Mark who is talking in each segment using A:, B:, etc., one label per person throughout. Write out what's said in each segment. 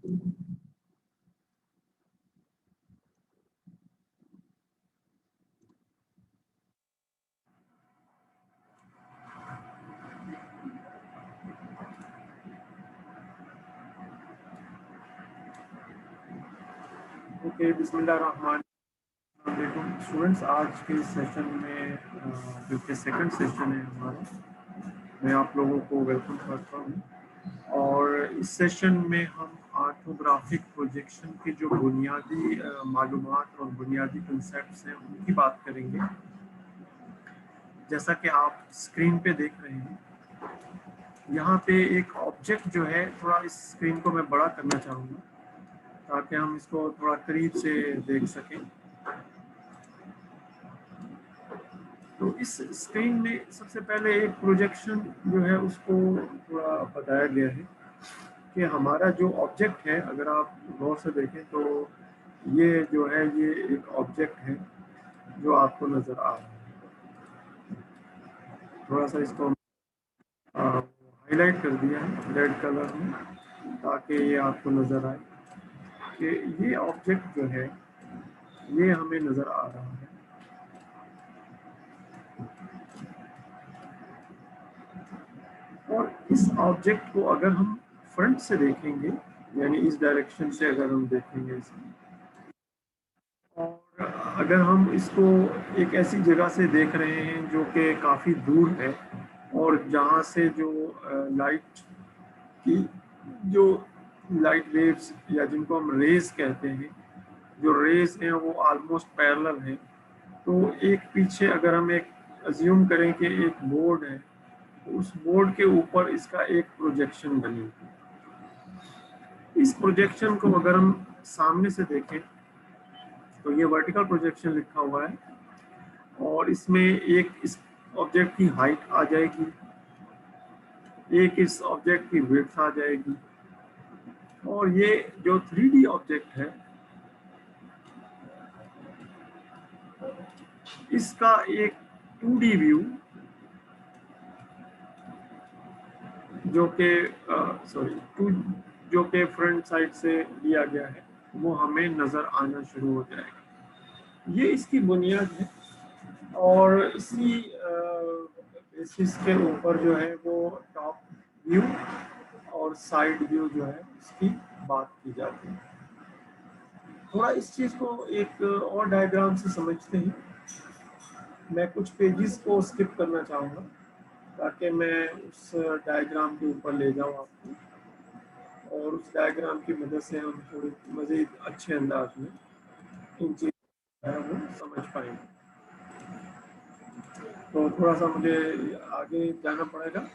A: Okay, बिस्मिल्लाहिर्रहमानिर्रहीम students. आज के सेशन में जो कि सेकंड सेशन है हमारा, मैं आप लोगों को वेलकम करता हूँ। और इस सेशन में हम ऑर्थोग्राफिक प्रोजेक्शन के जो बुनियादी मालूमात और बुनियादी कंसेप्ट्स हैं उनकी बात करेंगे। जैसा कि आप स्क्रीन पे देख रहे हैं, यहाँ पे एक ऑब्जेक्ट जो है, थोड़ा इस स्क्रीन को मैं बड़ा करना चाहूँगा ताकि हम इसको थोड़ा करीब से देख सकें। तो इस स्क्रीन में सबसे पहले एक प्रोजेक्शन जो है उसको थोड़ा बताया गया है कि हमारा जो ऑब्जेक्ट है, अगर आप गौर से देखें तो ये जो है ये एक ऑब्जेक्ट है जो आपको नज़र आ रहा है। थोड़ा सा इसको हाईलाइट कर दिया है रेड कलर में ताकि ये आपको नज़र आए कि ये ऑब्जेक्ट जो है ये हमें नज़र आ रहा है। और इस ऑब्जेक्ट को अगर हम फ्रंट से देखेंगे, यानी इस डायरेक्शन से अगर हम देखेंगे इसे, और अगर हम इसको एक ऐसी जगह से देख रहे हैं जो कि काफ़ी दूर है और जहाँ से जो लाइट की जो लाइट वेव्स या जिनको हम रेज कहते हैं, जो रेज हैं वो ऑलमोस्ट पैरेलल हैं, तो एक पीछे अगर हम एक अज्यूम करें कि एक बोर्ड है, तो उस बोर्ड के ऊपर इसका एक प्रोजेक्शन बनेगी। इस प्रोजेक्शन को अगर हम सामने से देखें तो ये वर्टिकल प्रोजेक्शन लिखा हुआ है और इसमें एक इस ऑब्जेक्ट की हाइट आ जाएगी, एक इस ऑब्जेक्ट की विड्थ आ जाएगी, और ये जो 3D ऑब्जेक्ट है इसका एक 2D व्यू जो कि जो कि फ्रंट साइड से लिया गया है वो हमें नज़र आना शुरू हो जाएगा। ये इसकी बुनियाद है और इसी बेसिस के ऊपर जो है वो टॉप व्यू और साइड व्यू जो है उसकी बात की जाती है। थोड़ा इस चीज़ को एक और डायग्राम से समझते हैं। मैं कुछ पेजेस को स्किप करना चाहूँगा ताकि मैं उस डायग्राम के ऊपर ले जाऊँ आपको, और उस डायग्राम की मदद से हम थोड़ी मज़ीद अच्छे अंदाज में इन चीज़ वो समझ पाएंगे। तो थोड़ा सा मुझे आगे जाना पड़ेगा।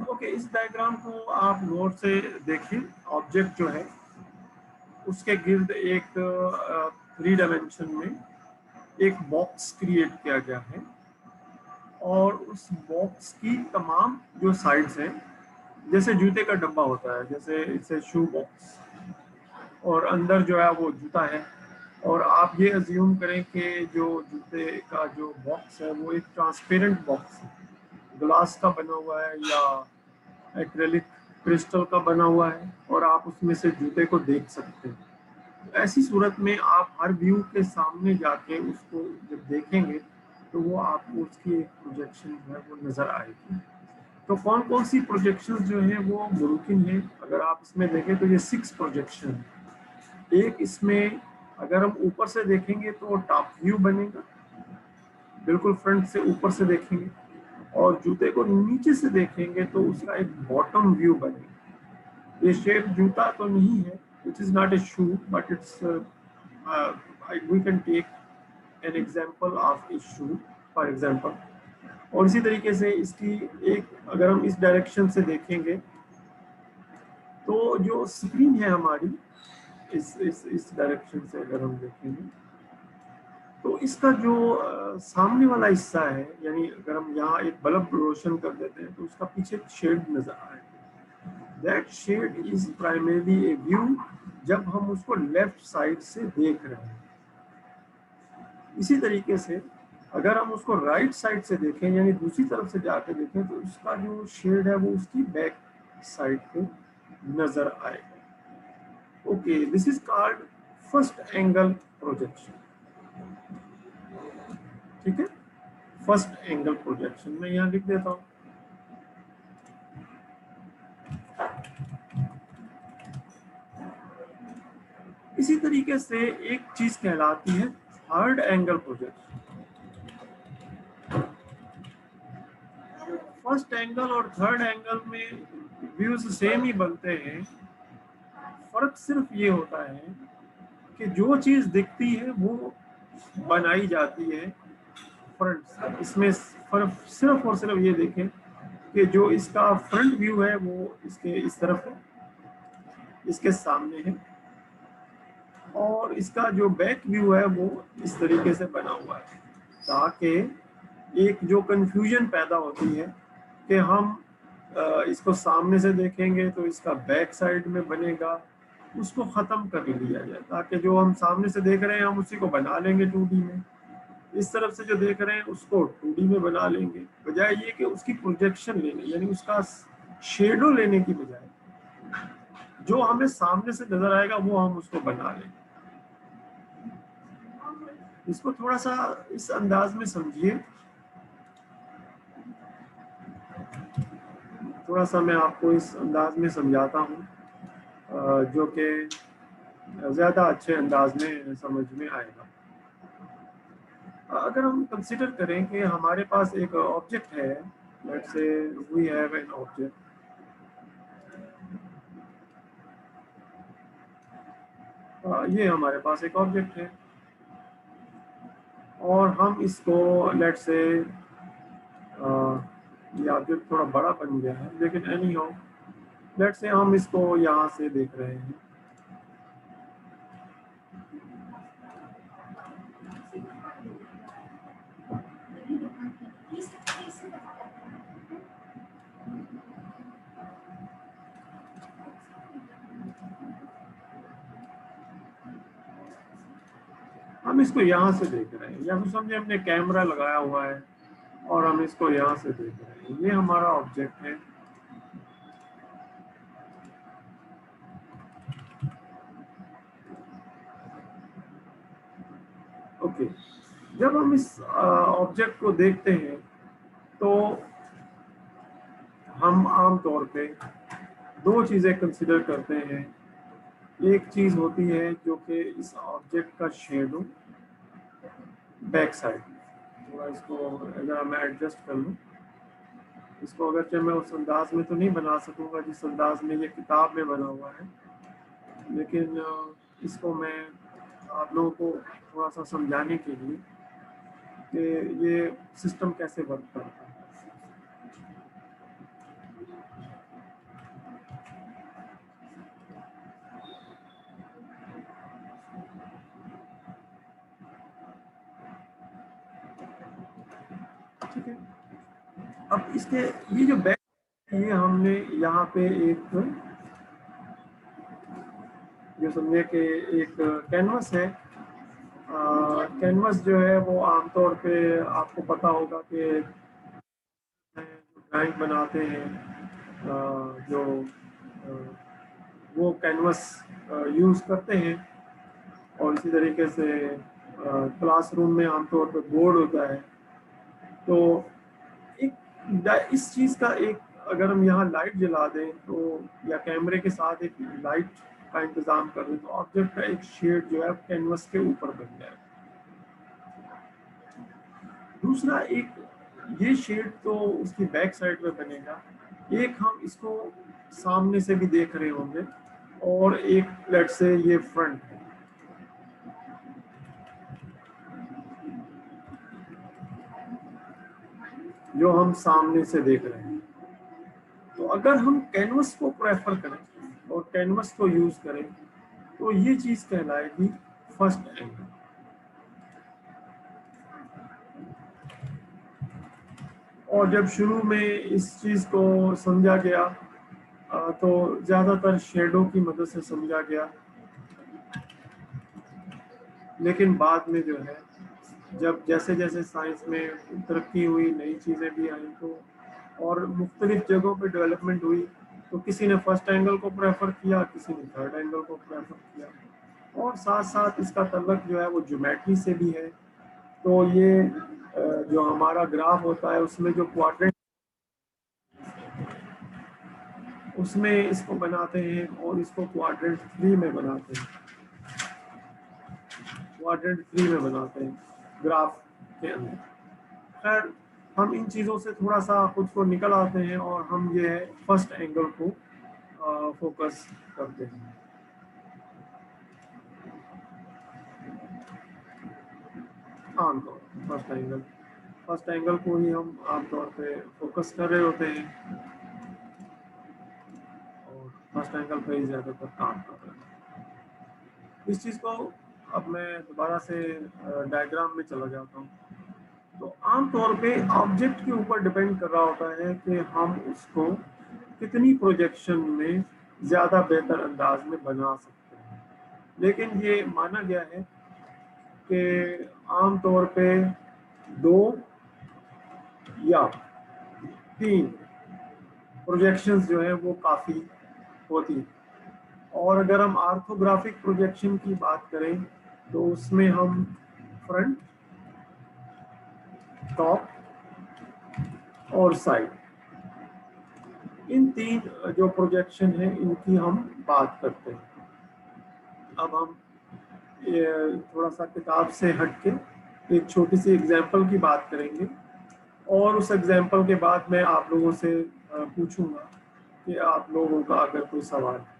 A: ओके, इस डायग्राम को आप गौर से देखिए। ऑब्जेक्ट जो है उसके गिर्द एक 3 डायमेंशन में एक बॉक्स क्रिएट किया गया है और उस बॉक्स की तमाम जो साइड्स हैं, जैसे जूते का डब्बा होता है, जैसे इसे शू बॉक्स, और अंदर जो है वो जूता है। और आप ये अज्यूम करें कि जो जूते का जो बॉक्स है वो एक ट्रांसपेरेंट बॉक्स है, ग्लास का बना हुआ है या एक्रेलिक क्रिस्टल का बना हुआ है, और आप उसमें से जूते को देख सकते हैं। तो ऐसी सूरत में आप हर व्यू के सामने जाके उसको जब देखेंगे तो वो आपको उसकी एक प्रोजेक्शन जो है वो नज़र आएगी। तो कौन कौन सी प्रोजेक्शन जो है वो मुमकिन है, अगर आप इसमें देखें तो ये 6 प्रोजेक्शन है। एक इसमें अगर हम ऊपर से देखेंगे तो टॉप व्यू बनेगा, बिल्कुल फ्रंट से ऊपर से देखेंगे, और जूते को नीचे से देखेंगे तो उसका एक बॉटम व्यू बनेगा। ये शेप जूता तो नहीं है, it is not a shoe, but it's we can take an example of a shoe for example. और इसी तरीके से इसकी एक अगर हम इस डायरेक्शन से देखेंगे तो जो स्क्रीन है हमारी, इस डायरेक्शन से अगर हम देखेंगे तो इसका जो सामने वाला हिस्सा है, यानी अगर हम यहाँ एक बल्ब रोशन कर देते हैं तो उसका पीछे शेड नजर आएगा। That shade is primarily a view जब हम उसको लेफ्ट साइड से देख रहे हैं। इसी तरीके से अगर हम उसको राइट साइड से देखें, यानी दूसरी तरफ से जाकर देखें, तो उसका जो शेड है वो उसकी बैक साइड पे नजर आएगा। Okay, this is called first angle projection. ठीक है, फर्स्ट एंगल प्रोजेक्शन मैं यहाँ लिख देता हूँ। इसी तरीके से एक चीज कहलाती है third angle projection. First angle और थर्ड एंगल में व्यूज सेम ही बनते हैं, फर्क सिर्फ ये होता है कि जो चीज दिखती है वो बनाई जाती है फ्रंट से। इसमें फर्क सिर्फ और सिर्फ ये देखें कि जो इसका फ्रंट व्यू है वो इसके इस तरफ है, इसके सामने है, और इसका जो बैक व्यू है वो इस तरीके से बना हुआ है, ताकि एक जो कंफ्यूजन पैदा होती है कि हम इसको सामने से देखेंगे तो इसका बैक साइड में बनेगा, उसको ख़त्म कर लिया जाए, ताकि जो हम सामने से देख रहे हैं हम उसी को बना लेंगे 2D में, इस तरफ से जो देख रहे हैं उसको 2D में बना लेंगे, बजाय ये कि उसकी प्रोजेक्शन लेने, यानी उसका शेडो लेने की बजाय जो हमें सामने से नजर आएगा वो हम उसको बना लेंगे। इसको थोड़ा सा इस अंदाज में समझिए। थोड़ा सा मैं आपको इस अंदाज में समझाता हूँ जो कि ज़्यादा अच्छे अंदाज में समझ में आएगा। अगर हम कंसिडर करें कि हमारे पास एक ऑब्जेक्ट है, let's say we have an object, ये हमारे पास एक ऑब्जेक्ट है और हम इसको लेट्स से ये ऑब्जेक्ट थोड़ा बड़ा बन गया है, लेकिन एनी हाउ लेट्स से हम इसको यहाँ से देख रहे हैं। हम इसको यहाँ से देख रहे हैं, या फिर समझे हमने कैमरा लगाया हुआ है और हम इसको यहाँ से देख रहे हैं, ये हमारा ऑब्जेक्ट है। ओके, जब हम इस ऑब्जेक्ट को देखते हैं तो हम आम तौर पे दो चीज़ें कंसिडर करते हैं। एक चीज़ होती है जो कि इस ऑब्जेक्ट का शेडो बैक साइड, थोड़ा इसको अगर मैं एडजस्ट कर लूँ, इसको अगर मैं उस अंदाज में तो नहीं बना सकूँगा जिस अंदाज में ये किताब में बना हुआ है, लेकिन इसको मैं आप लोगों को थोड़ा सा समझाने के लिए कि ये सिस्टम कैसे वर्क करता है। ठीक है, अब इसके ये जो बैक, ये हमने यहाँ पे एक जो समझे कि एक कैनवस है। कैनवस जो है वो आमतौर पे आपको पता होगा कि ड्राइंग बनाते हैं जो वो कैनवस यूज़ करते हैं, और इसी तरीके से क्लासरूम में आमतौर पे बोर्ड होता है। तो एक इस चीज़ का एक, अगर हम यहाँ लाइट जला दें तो, या कैमरे के साथ एक लाइट का इंतज़ाम कर दें, तो ऑब्जेक्ट का एक शेड जो है कैनवस के ऊपर बन जाए। दूसरा एक ये शेड तो उसकी बैक साइड में बनेगा, एक हम इसको सामने से भी देख रहे होंगे, और एक लेट से ये फ्रंट है। जो हम सामने से देख रहे हैं, तो अगर हम कैनवस को प्रेफर करें और कैनवस को यूज करें तो ये चीज कहलाएगी फर्स्ट एंगल। और जब शुरू में इस चीज को समझा गया तो ज्यादातर शेडो की मदद से समझा गया, लेकिन बाद में जो है जब जैसे जैसे साइंस में तरक्की हुई, नई चीज़ें भी आई, तो और मुख्तलिफ जगहों पे डेवलपमेंट हुई, तो किसी ने फर्स्ट एंगल को प्रेफर किया, किसी ने थर्ड एंगल को प्रेफर किया, और साथ साथ इसका तल्लक जो है वो ज्योमेट्री से भी है। तो ये जो हमारा ग्राफ होता है उसमें जो क्वाड्रेंट, उसमें इसको बनाते हैं और इसको क्वाड्रेंट 3 में बनाते हैं, क्वाड्रेंट 3 में बनाते हैं ग्राफ के अंदर। खैर, हम इन चीज़ों से थोड़ा सा खुद को निकल आते हैं और हम ये है फर्स्ट एंगल को फोकस करते हैं। आमतौर फर्स्ट एंगल को ही हम आमतौर पे फोकस कर रहे होते हैं और फर्स्ट एंगल पे ही ज़्यादातर काम कर रहे हैं। इस चीज़ को अब मैं दोबारा से डायग्राम में चला जाता हूँ। तो आमतौर पे ऑब्जेक्ट के ऊपर डिपेंड कर रहा होता है कि हम उसको कितनी प्रोजेक्शन में ज़्यादा बेहतर अंदाज में बना सकते हैं। लेकिन ये माना गया है कि आमतौर पे 2 या 3 प्रोजेक्शंस जो है वो काफ़ी होती हैं। और अगर हम ऑर्थोग्राफिक प्रोजेक्शन की बात करें तो उसमें हम फ्रंट, टॉप और साइड, इन 3 जो प्रोजेक्शन है इनकी हम बात करते हैं। अब हम थोड़ा सा किताब से हटके एक छोटी सी एग्जांपल की बात करेंगे और उस एग्जांपल के बाद मैं आप लोगों से पूछूंगा कि आप लोगों का अगर कोई सवाल है।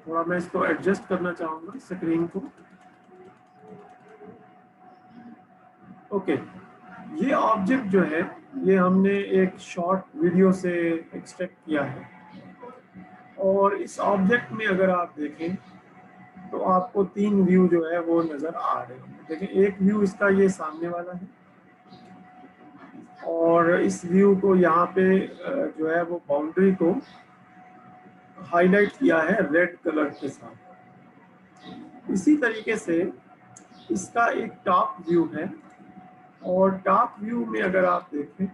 A: थोड़ा मैं इसको एडजस्ट करना चाहूँगा स्क्रीन को। ओके, ये ऑब्जेक्ट जो है ये हमने एक शॉर्ट वीडियो से एक्सट्रैक्ट किया है और इस ऑब्जेक्ट में अगर आप देखें तो आपको 3 व्यू जो है वो नज़र आ रहे हैं। देखिए, एक व्यू इसका ये सामने वाला है और इस व्यू को यहाँ पे जो है वो बाउंड्री को हाईलाइट किया है रेड कलर के साथ। इसी तरीके से इसका एक टॉप व्यू है और टॉप व्यू में अगर आप देखें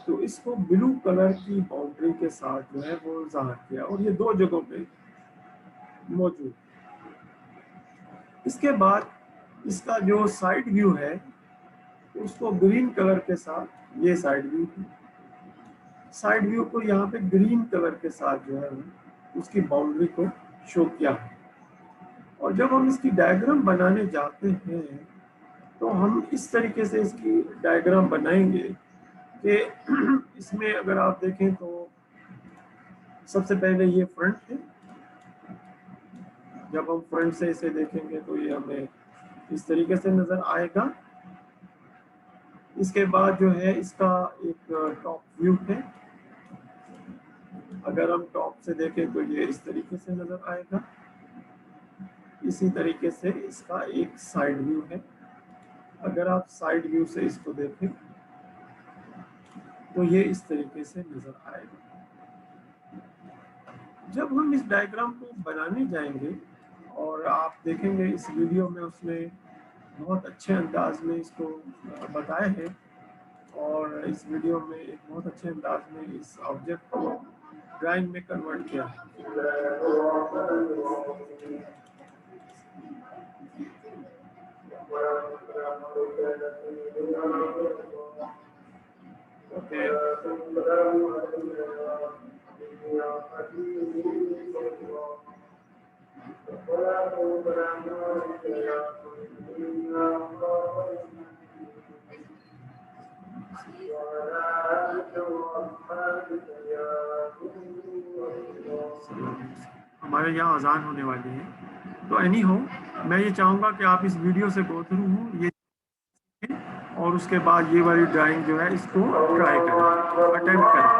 A: तो इसको ब्लू कलर की बाउंड्री के साथ जो है वो ज़ाहिर किया और ये 2 जगहों पे मौजूद। इसके बाद इसका जो साइड व्यू है उसको ग्रीन कलर के साथ, ये साइड व्यू है, साइड व्यू को यहाँ पे ग्रीन कलर के साथ जो है उसकी बाउंड्री को शो किया है। और जब हम इसकी डायग्राम बनाने जाते हैं तो हम इस तरीके से इसकी डायग्राम बनाएंगे कि इसमें अगर आप देखें तो सबसे पहले ये फ्रंट है। जब हम फ्रंट से इसे देखेंगे तो ये हमें इस तरीके से नज़र आएगा। इसके बाद जो है इसका एक टॉप व्यू है। अगर हम टॉप से देखें तो ये इस तरीके से नज़र आएगा। इसी तरीके से इसका एक साइड व्यू है। अगर आप साइड व्यू से इसको देखें तो ये इस तरीके से नज़र आएगा। जब हम इस डायग्राम को बनाने जाएंगे और आप देखेंगे इस वीडियो में उसने बहुत अच्छे अंदाज में इसको बताया है और इस वीडियो में एक बहुत अच्छे अंदाज में इस ऑब्जेक्ट को ड्राइंग में कन्वर्ट किया है। ओके, हमारे यहाँ अजान होने वाली है। तो एनी हो, मैं ये चाहूँगा कि आप इस वीडियो से गो थ्रू हो ये और उसके बाद ये वाली ड्राइंग जो है इसको ट्राई करें, अटेम्प्ट करें।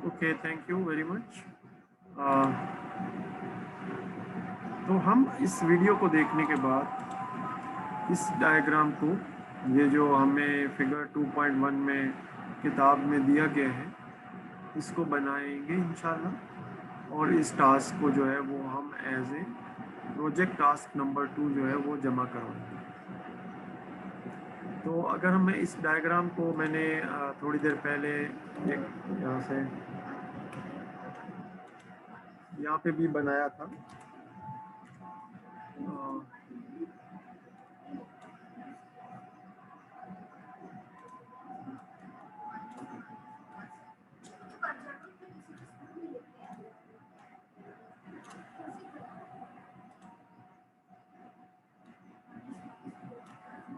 A: Okay, thank you very much. तो हम इस वीडियो को देखने के बाद इस डायग्राम को, ये जो हमें फिगर 2.1 में किताब में दिया गया है, इसको बनाएंगे इंशाल्लाह, और इस टास्क को जो है वो हम as a project task number 2 जो है वो जमा करवाएंगे। तो अगर हम इस डायग्राम को, मैंने थोड़ी देर पहले एक यहाँ से यहाँ पे भी बनाया था।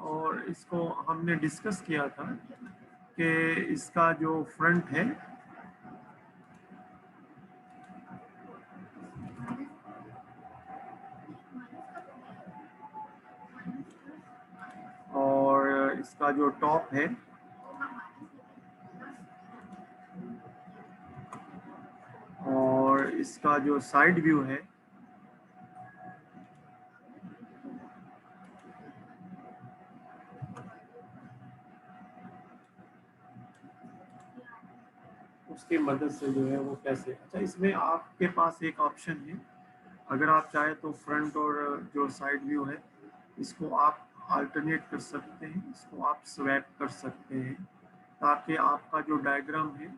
A: और इसको हमने डिस्कस किया था कि इसका जो फ्रंट है और इसका जो टॉप है और इसका जो साइड व्यू है उसकी मदद से जो है वो कैसे, अच्छा इसमें आपके पास एक ऑप्शन है, अगर आप चाहे तो फ्रंट और जो साइड व्यू है इसको आप अल्टरनेट कर सकते हैं, इसको आप स्वैप कर सकते हैं, ताकि आपका जो डायग्राम है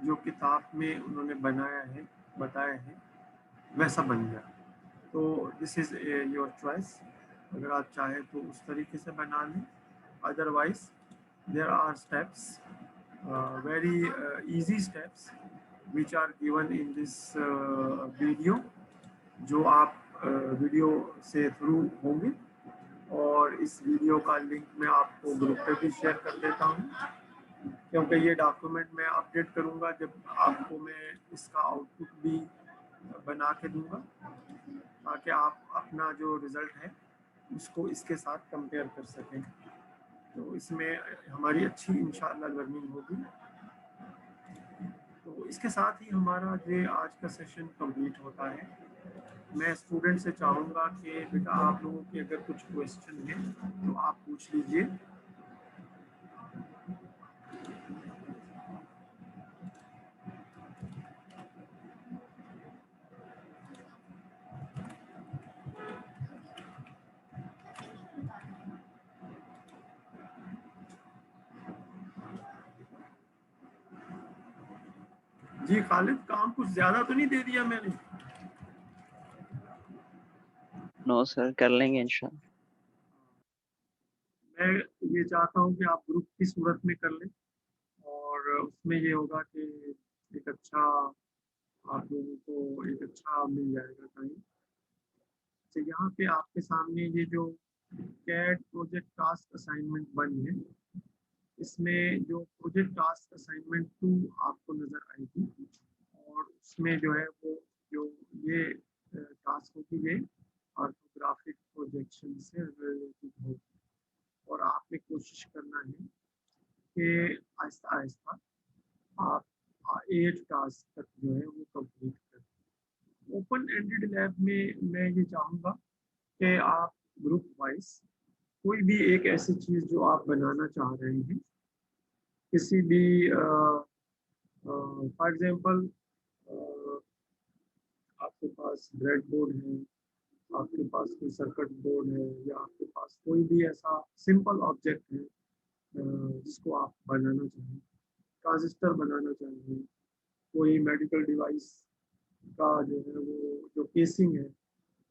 A: जो किताब में उन्होंने बनाया है, बताया है, वैसा बन जाए। तो दिस इज़ योर चॉइस, अगर आप चाहें तो उस तरीके से बना लें, otherwise there are steps, very easy steps which are given in this video, जो आप वीडियो से थ्रू होंगे, और इस वीडियो का लिंक मैं आपको ग्रुप पे भी शेयर कर देता हूँ, क्योंकि ये डॉक्यूमेंट मैं अपडेट करूँगा जब आपको मैं इसका आउटपुट भी बना के दूँगा, ताकि आप अपना जो रिज़ल्ट है उसको इसके साथ कंपेयर कर सकें। तो इसमें हमारी अच्छी इंशाअल्लाह लर्निंग होगी। तो इसके साथ ही हमारा जो आज का सेशन कंप्लीट होता है। मैं स्टूडेंट से चाहूँगा कि बेटा आप लोगों के अगर कुछ क्वेश्चन हैं तो आप पूछ लीजिए। जी खालिद, काम कुछ ज़्यादा तो नहीं दे दिया मैंने?
B: नो सर, कर लेंगे इंशाल्लाह।
A: मैं ये चाहता हूँ कि आप ग्रुप की सूरत में कर लें, और उसमें ये होगा कि एक अच्छा, आप लोगों को एक अच्छा मिल जाएगा टाइम। तो यहाँ पे आपके सामने ये जो कैट प्रोजेक्ट टास्क असाइनमेंट 1 है, इसमें जो प्रोजेक्ट टास्क असाइनमेंट 2 आपको नज़र आएगी, और उसमें जो है वो जो ये टास्क होगी ये ऑर्थोग्राफिक प्रोजेक्शन से रिलेटेड होगी, और आपने कोशिश करना है कि आहिस्ता आहिस्ता आप 8 टास्क तक जो है वो कंप्लीट करें। ओपन एंडेड लैब में मैं ये चाहूँगा कि आप ग्रुप वाइज कोई भी एक ऐसी चीज़ जो आप बनाना चाह रहे हैं, किसी भी फॉर एग्जांपल आपके पास ब्रेड बोर्ड है, आपके पास कोई सर्किट बोर्ड है, या आपके पास कोई भी ऐसा सिंपल ऑब्जेक्ट है जिसको आप बनाना चाहें, ट्रांजिस्टर बनाना चाहें, कोई मेडिकल डिवाइस का जो है वो जो केसिंग है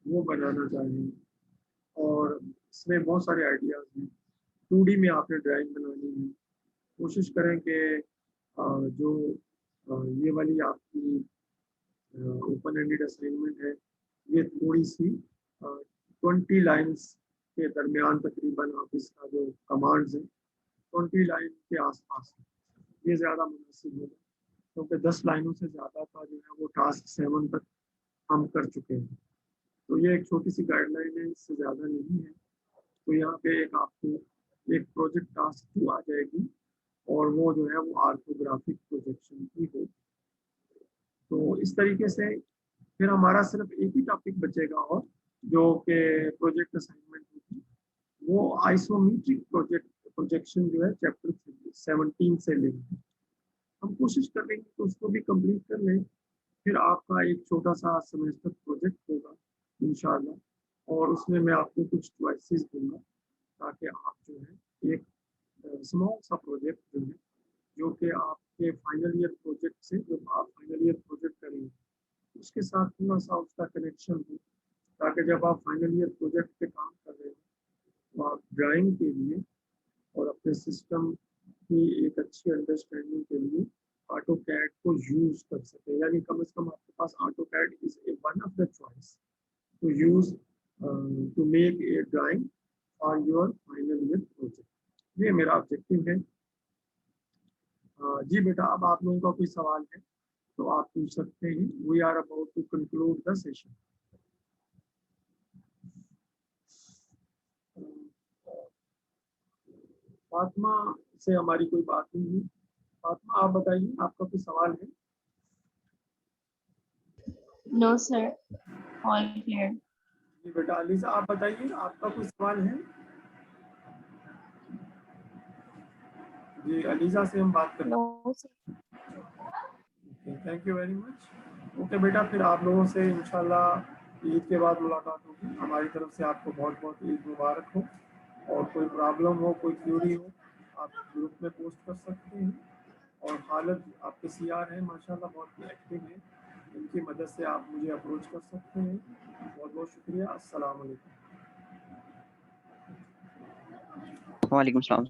A: वो बनाना चाहें, और इसमें बहुत सारे आइडियाज़ हैं। 2D में आपने ड्राइंग बनानी है, कोशिश करें कि जो ये वाली आपकी ओपन एंडेड असाइनमेंट है, ये थोड़ी सी 20 लाइन्स के दरमियान तकरीबन आप इसका जो कमांड्स हैं 20 लाइन के आसपास है, ये ज़्यादा मुनासिब होगा, क्योंकि 10 लाइनों से ज़्यादा का जो है वो टास्क 7 तक हम कर चुके हैं। तो ये एक छोटी सी गाइडलाइन है, इससे ज़्यादा नहीं है। तो यहाँ पे एक आपको एक प्रोजेक्ट टास्क 2 आ जाएगी, और वो जो है वो आर्थोग्राफिक प्रोजेक्शन की होगी। तो इस तरीके से फिर हमारा सिर्फ एक ही टॉपिक बचेगा, और जो कि प्रोजेक्ट असाइनमेंट होगी वो आइसोमेट्रिक प्रोजेक्ट प्रोजेक्शन जो है चैप्टर 17 से लेंगे। हम कोशिश कर लेंगे तो उसको भी कंप्लीट कर लें। फिर आपका एक छोटा सा सेमेस्टर प्रोजेक्ट होगा इंशाल्लाह, और उसमें मैं आपको कुछ चॉइसेस दूंगा, ताकि आप जो है एक स्मॉल सा प्रोजेक्ट जो है, जो कि आपके फाइनल ईयर प्रोजेक्ट से, जब आप फाइनल ईयर प्रोजेक्ट करेंगे उसके साथ थोड़ा सा उसका कनेक्शन हो, ताकि जब आप फाइनल ईयर प्रोजेक्ट पे काम कर रहे हो तो आप ड्राइंग के लिए और अपने सिस्टम की एक अच्छी अंडरस्टैंडिंग के लिए ऑटो कैड को यूज कर सके, यानी कम से कम आपके पास AutoCAD is a one of the choice to use to make a drawing for your final year project. ये मेरा ऑब्जेक्टिव है। जी बेटा, अब आप लोगों का कोई सवाल है तो आप पूछ सकते हैं। We are about to conclude the session. Fatima से हमारी कोई बात नहीं हुई। फातिमा, आप बताइए, आपका कोई सवाल है?
C: No, sir. All clear.
A: जी बेटा। अलीजा, आप बताइए, आपका कोई सवाल है? जी, अलीजा से हम बात करें।
C: No, sir.
A: Thank you very much. Okay बेटा, फिर आप लोगों से इंशाल्लाह ईद के बाद मुलाकात होगी। हमारी तरफ से आपको बहुत बहुत ईद मुबारक हो, और कोई प्रॉब्लम हो, कोई क्यूरी हो, आप ग्रुप में पोस्ट कर सकते हैं। और खालिद आपके सीआर हैं माशाल्लाह, बहुत एक्टिव हैं, इनकी मदद से आप मुझे अप्रोच कर सकते हैं। बहुत बहुत शुक्रिया। अस्सलाम वालेकुम।
B: वालेकुम सलाम।